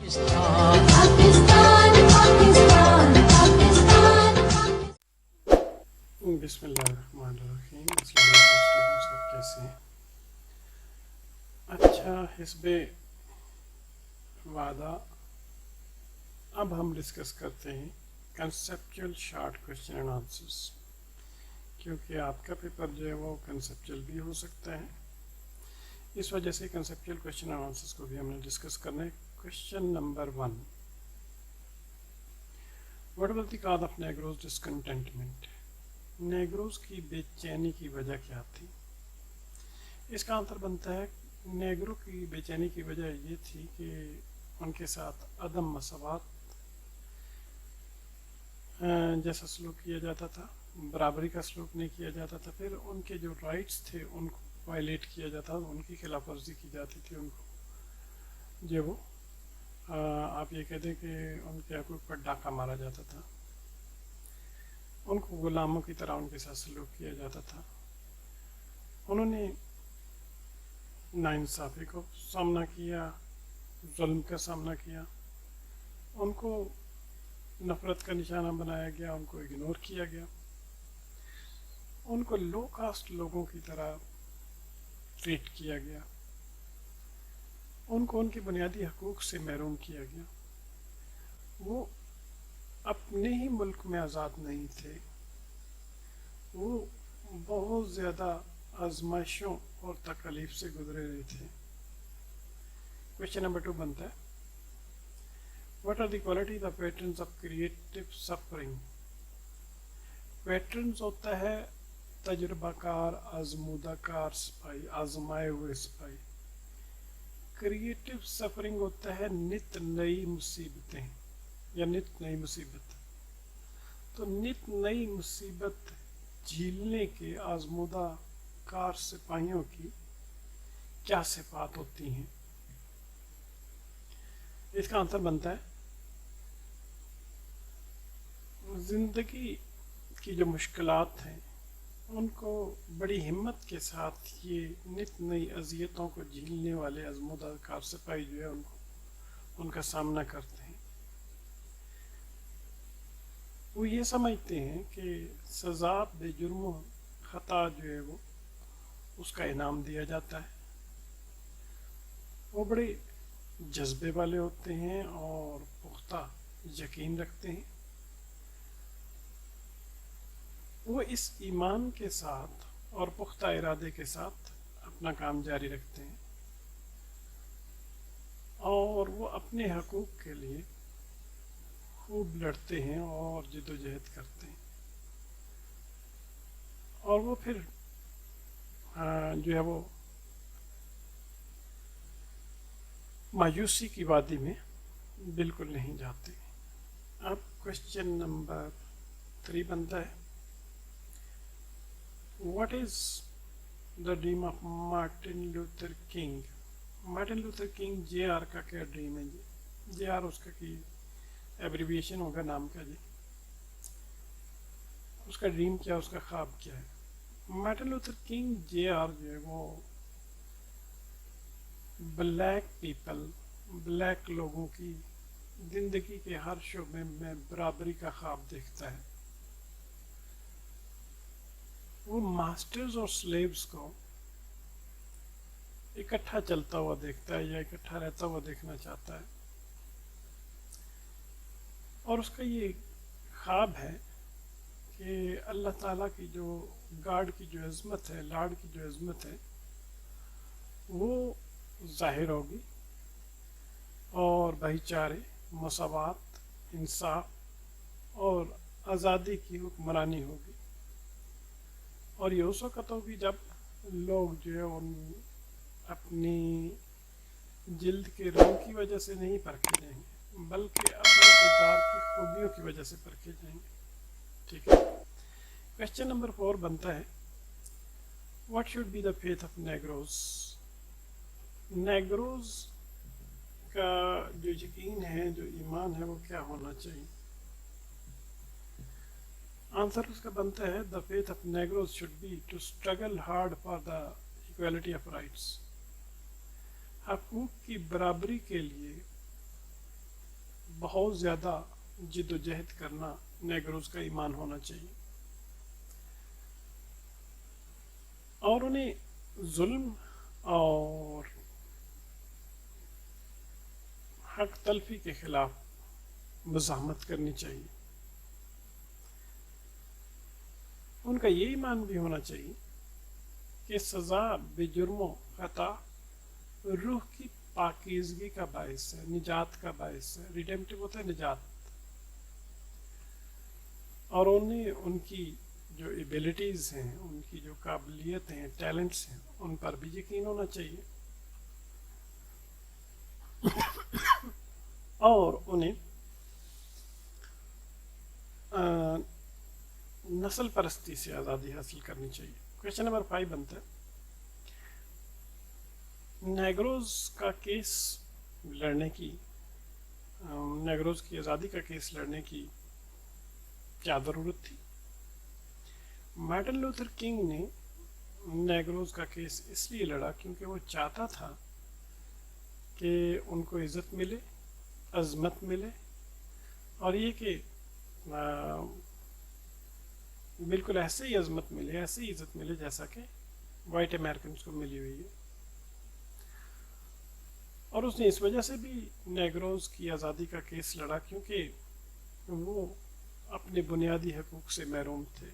बिस्मिल्लाहिर्रहमानिर्रहीम। अस्सलाम वालेकुम, सब कैसे हैं? अच्छा, हिस्बे वादा। अब हम डिस्कस करते हैं conceptual short question and answers, क्योंकि आपका पेपर जो है वो कंसेप्चुअल भी हो सकता है। इस वजह से कंसेप्चुअल क्वेश्चन एंड आंसर्स को भी हमने डिस्कस करना है। Question number 1, what was the cause of नेग्रोज discontentment? नेग्रोज की बेचैनी की वजह क्या थी? इसका आंसर बनता है नेग्रो की बेचैनी की वजह ये थी कि उनके साथ अदम मसवात जैसा सलूक किया जाता था, बराबरी का सलूक नहीं किया जाता था। फिर उनके जो राइट्स थे उनको वायलेट किया जाता था, उनकी खिलाफ वर्जी की जाती थी। उनको जो वो आप ये कह दें कि उनके हकूक़ पर डाका मारा जाता था, उनको गुलामों की तरह उनके साथ सलूक किया जाता था। उन्होंने नाइंसाफ़ी को सामना किया, जुल्म का सामना किया, उनको नफ़रत का निशाना बनाया गया, उनको इग्नोर किया गया, उनको लो कास्ट लोगों की तरह ट्रीट किया गया, उनको उनके बुनियादी हकूक़ से महरूम किया गया। वो अपने ही मुल्क में आज़ाद नहीं थे, वो बहुत ज़्यादा आजमाइशों और तकलीफ से गुजरे रहे थे। क्वेश्चन नंबर 2 बनता है, what are the qualities of patterns of creative suffering? Patterns होता है तजुर्बाकार, आजमूदाकार सिपाही, आजमाए हुए सिपाही। क्रिएटिव सफरिंग होता है नित नई मुसीबतें या नित नई मुसीबत। तो नित नई मुसीबत झेलने के आजमूदा कार सिपाहियों की क्या सिफात होती हैं? इसका आंसर बनता है जिंदगी की जो मुश्किलात हैं उनको बड़ी हिम्मत के साथ ये नित नई अजियतों को झेलने वाले आजमूदा कार सिपाही जो है उनका सामना करते हैं। वो ये समझते हैं कि सज़ा बेजुर्म ख़ता जो है वो उसका इनाम दिया जाता है। वो बड़े जज्बे वाले होते हैं और पुख्ता यकीन रखते हैं। वो इस ईमान के साथ और पुख्ता इरादे के साथ अपना काम जारी रखते हैं और वो अपने हकूक़ के लिए खूब लड़ते हैं और जद्दोजहद करते हैं। और वो फिर जो है वो मायूसी की वादी में बिल्कुल नहीं जाते। अब क्वेश्चन नंबर 3 बनता है, what is the dream of Martin Luther king? Martin Luther king JR का क्या ड्रीम है जी? JR उसका की एब्रीविएशन होगा नाम का जी। उसका ड्रीम क्या, उसका ख्वाब क्या है? मार्टिन लूथर किंग JR जो है वो ब्लैक पीपल, ब्लैक लोगों की ज़िंदगी के हर शोबे में बराबरी का ख्वाब देखता है। वो मास्टर्स और स्लेव्स को इकट्ठा चलता हुआ देखता है या इकट्ठा रहता हुआ देखना चाहता है। और उसका ये ख्वाब है कि अल्लाह ताला की जो गाड की जो अज़मत है, लाड की जो अज़मत है वो ज़ाहिर होगी और भाईचारे, मसावात, इंसाफ और आज़ादी की हुक्मरानी होगी। और ये उस वक़्त होगी जब लोग जो है उन अपनी जिल्द के रंग की वजह से नहीं परखे जाएंगे, बल्कि अपने किरदार की खूबियों की वजह से परखे जाएंगे। ठीक है। क्वेश्चन नंबर 4 बनता है, what should be the faith of नेग्रोज? नेग्रोज का जो यकीन है, जो ईमान है, वो क्या होना चाहिए? आंसर उसका बनता है, the faith of negroes should be to struggle hard for the equality of rights. हकूक़ की बराबरी के लिए بہت زیادہ جد و جہد کرنا نیگروز کا ایمان ہونا چاہیے، اور انہیں ظلم اور حق تلفی کے خلاف مزاحمت کرنی چاہیے۔ ان کا یہ ایمان بھی ہونا چاہیے کہ سزا بے جرم و خطا روح کی پاکیزگی کا باعث ہے، نجات کا باعث ہے، ریڈیمپٹیو ہوتا ہے نجات، اور انہیں ان کی جو ایبلٹیز ہیں، ان کی جو قابلیت ہیں، ٹیلنٹس ہیں، ان پر بھی یقین ہونا چاہیے، اور انہیں نسل پرستی سے آزادی حاصل کرنی چاہیے۔ کویشچن نمبر 5 بنتا ہے، نیگروز کا کیس لڑنے کی نیگروز کی آزادی کا کیس لڑنے کی کیا ضرورت تھی؟ مارٹن لوتھر کنگ نے نیگروز کا کیس اس لیے لڑا کیونکہ وہ چاہتا تھا کہ ان کو عزت ملے، عظمت ملے، اور یہ کہ بالکل ایسے ہی عظمت ملے، ایسے ہی عزت ملے جیسا کہ وائٹ امریکنز کو ملی ہوئی ہے، اور اس نے اس وجہ سے بھی نیگروز کی آزادی کا کیس لڑا کیونکہ وہ اپنے بنیادی حقوق سے محروم تھے،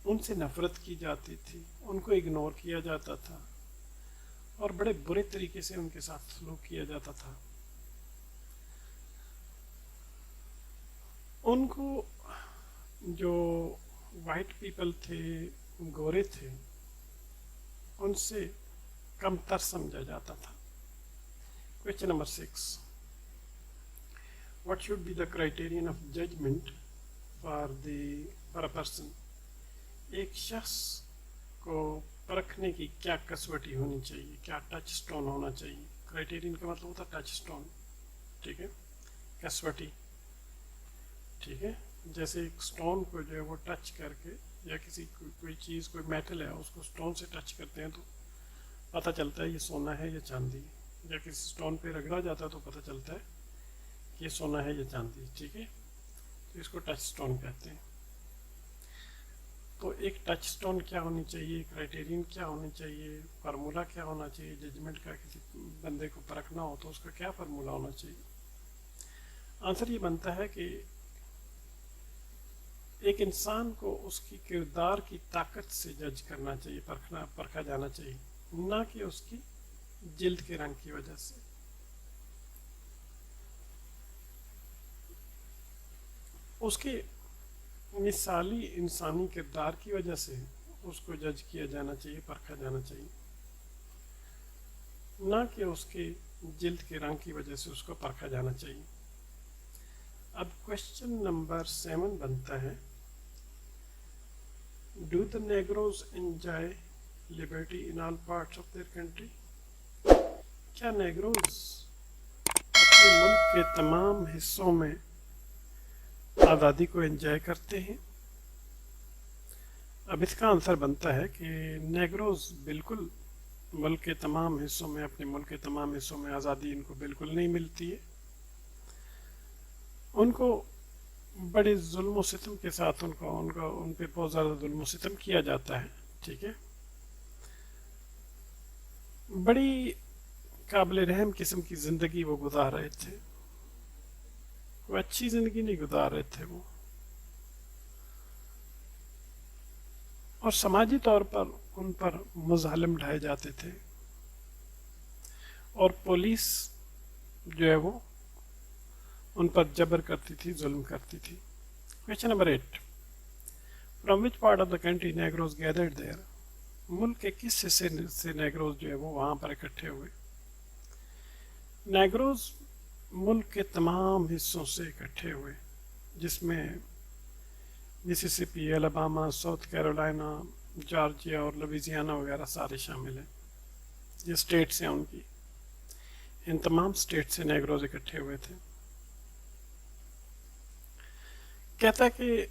ان سے نفرت کی جاتی تھی، ان کو اگنور کیا جاتا تھا، اور بڑے برے طریقے سے ان کے ساتھ سلوک کیا جاتا تھا۔ ان کو جو وائٹ پیپل تھے، گورے تھے، ان سے کم تر سمجھا جاتا تھا۔ Question number 6، what should be the criterion of judgment for a person؟ ایک شخص کو پرکھنے کی کیا کسوٹی ہونی چاہیے، کیا ٹچ سٹون ہونا چاہیے؟ کرائٹیرین کا مطلب ہوتا ہے ٹچ سٹون، ٹھیک ہے، کسوٹی، ٹھیک ہے، جیسے ایک سٹون کو جو ہے وہ ٹچ کر کے، یا کسی کوئی چیز، کوئی میٹل ہے، اس کو سٹون سے ٹچ کرتے ہیں تو پتہ چلتا ہے یہ سونا ہے یا چاندی، یا کسی سٹون پہ رگڑا جاتا ہے تو پتہ چلتا ہے کہ یہ سونا ہے یا چاندی، ٹھیک ہے، تو اس کو ٹچ سٹون کہتے ہیں۔ تو ایک ٹچ سٹون کیا ہونی چاہیے، کرائٹیرین کیا ہونی چاہیے، فارمولا کیا ہونا چاہیے، ججمنٹ کا کسی بندے کو پرکھنا ہو تو اس کا کیا فارمولا ہونا چاہیے؟ آنسر یہ بنتا ہے کہ ایک انسان کو اس کی کردار کی طاقت سے جج کرنا چاہیے، پرکھا جانا چاہیے، نہ کہ اس کی جلد کے رنگ کی وجہ سے۔ اس کے مثالی انسانی کردار کی وجہ سے اس کو جج کیا جانا چاہیے، پرکھا جانا چاہیے، نہ کہ اس کے جلد کے رنگ کی وجہ سے اس کو پرکھا جانا چاہیے۔ اب کویشچن نمبر 7 بنتا ہے، do the negroes enjoy liberty in all parts of their country? کیا نیگروز اپنے ملک کے تمام حصوں میں آزادی کو انجوائے کرتے ہیں؟ اب اس کا آنسر بنتا ہے کہ نیگروز بالکل ملک کے تمام حصوں میں، اپنے ملک کے تمام حصوں میں آزادی ان کو بالکل نہیں ملتی ہے، ان کو بڑے ظلم و ستم کے ساتھ ان پہ بہت زیادہ ظلم و ستم کیا جاتا ہے، ٹھیک ہے، بڑی قابل رحم قسم کی زندگی وہ گزار رہے تھے، وہ اچھی زندگی نہیں گزار رہے تھے وہ، اور سماجی طور پر ان پر مظالم ڈھائے جاتے تھے، اور پولیس جو ہے وہ ان پر جبر کرتی تھی، ظلم کرتی تھی۔ Question number 8، from which part of the country negroes gathered there? ملک کے کس حصے سے نیگروز جو ہے وہ وہاں پر اکٹھے ہوئے؟ نیگروز ملک کے تمام حصوں سے اکٹھے ہوئے، جس میں Mississippi, Alabama, south Carolina, Georgia اور لویزیانا وغیرہ سارے شامل ہیں، یہ اسٹیٹس ہیں ان کی، ان تمام اسٹیٹ سے نیگروز اکٹھے ہوئے تھے۔ کہتا کہ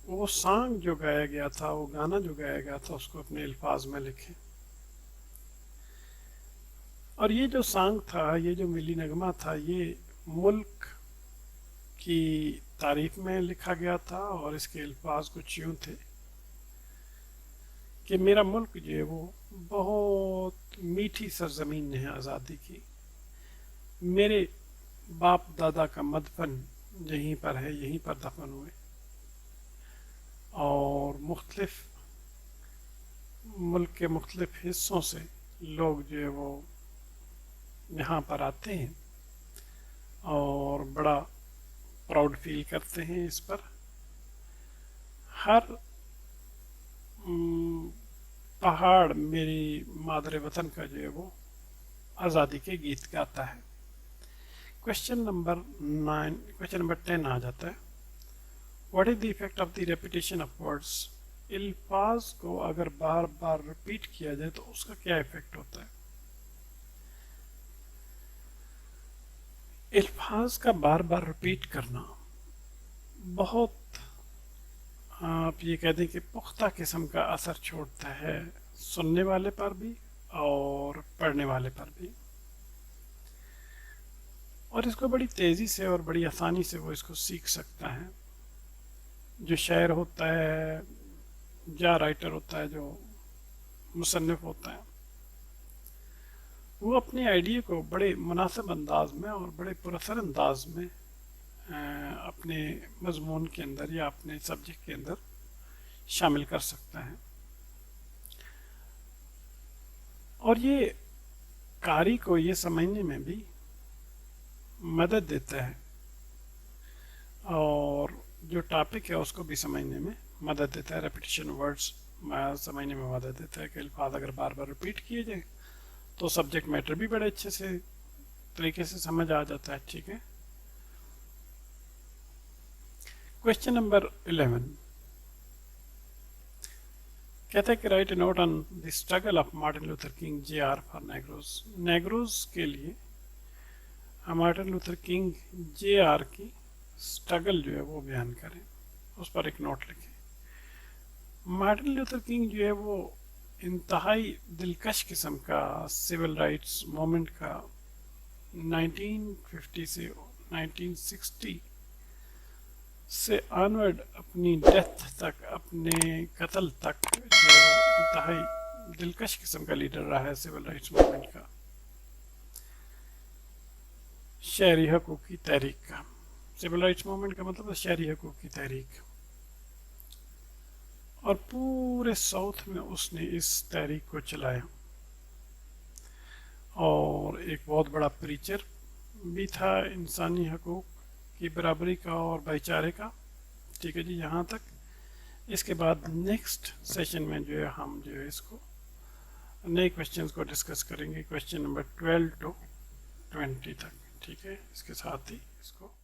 وہ سانگ جو گایا گیا تھا، وہ گانا جو گایا گیا تھا، اس کو اپنے الفاظ میں لکھیں، اور یہ جو سانگ تھا، یہ جو ملی نغمہ تھا، یہ मुल्क की तारीफ में लिखा गया था और इसके अल्फाज कुछ यूँ थे कि मेरा मुल्क जो है वो बहुत मीठी सरजमीन है आज़ादी की, मेरे बाप दादा का मदफन यहीं पर है, यहीं पर दफन हुए, और मुख्तलिफ मुल्क के मुख्तलिफ हिस्सों से लोग जो है वो यहाँ पर आते हैं और बड़ा प्राउड फील करते हैं इस पर। हर पहाड़ मेरी मादरे वतन का जो है वो आज़ादी के गीत गाता है। क्वेश्चन नंबर 10 आ जाता है, what is the effect of the repetition of words. अल्फाज को अगर बार बार रिपीट किया जाए तो उसका क्या इफेक्ट होता है। अल्फाज का बार बार रिपीट करना बहुत, आप ये कह दें कि पुख्ता किस्म का असर छोड़ता है सुनने वाले पर भी और पढ़ने वाले पर भी, और इसको बड़ी तेज़ी से और बड़ी आसानी से वो इसको सीख सकता है। जो शायर होता है या राइटर होता है, जो मुसन्निफ होता है, वो अपने आइडिया को बड़े मुनासिब अंदाज में और बड़े पुरअसर अंदाज में अपने मजमून के अंदर या अपने सब्जेक्ट के अंदर शामिल कर सकता है, और ये कारी को ये समझने में भी मदद देता है और जो टॉपिक है उसको भी समझने में मदद देता है। रेपिटेशन वर्ड्स समझने में मदद देता है कि अल्फाज अगर बार बार रिपीट किए जाए तो सब्जेक्ट मैटर भी बड़े अच्छे से तरीके से समझ आ जाता है। ठीक है, क्वेश्चन नंबर 11 कहता है कि right A note on the struggle of Martin Luther king JR for नेग्रोज। नेग्रोज के लिए मार्टिन लूथर किंग JR की स्ट्रगल जो है वो बयान करें, उस पर एक नोट लिखें। मार्टिन लूथर किंग जो है वो इंतहाई दिलकश किस्म का सिविल राइट्स मूवमेंट का 1950 से 1960 से ऑनवर्ड अपनी डेथ तक, अपने कत्ल तक जो इंतहाई दिलकश किस्म का लीडर रहा है सिविल राइट्स मूवमेंट का, शहरी हकूक़ की तहरीक का। सिविल राइट्स मूवमेंट का मतलब है शहरी हकूक़ की तहरीक, और पूरे साउथ में उसने इस तहरीक को चलाया और एक बहुत बड़ा प्रीचर भी था इंसानी हकूक़ की बराबरी का और भाईचारे का। ठीक है जी, यहाँ तक। इसके बाद नेक्स्ट सेशन में जो है हम जो है इसको नए क्वेश्चंस को डिस्कस करेंगे, क्वेश्चन नंबर 12 to 20 तक। ठीक है, इसके साथ ही इसको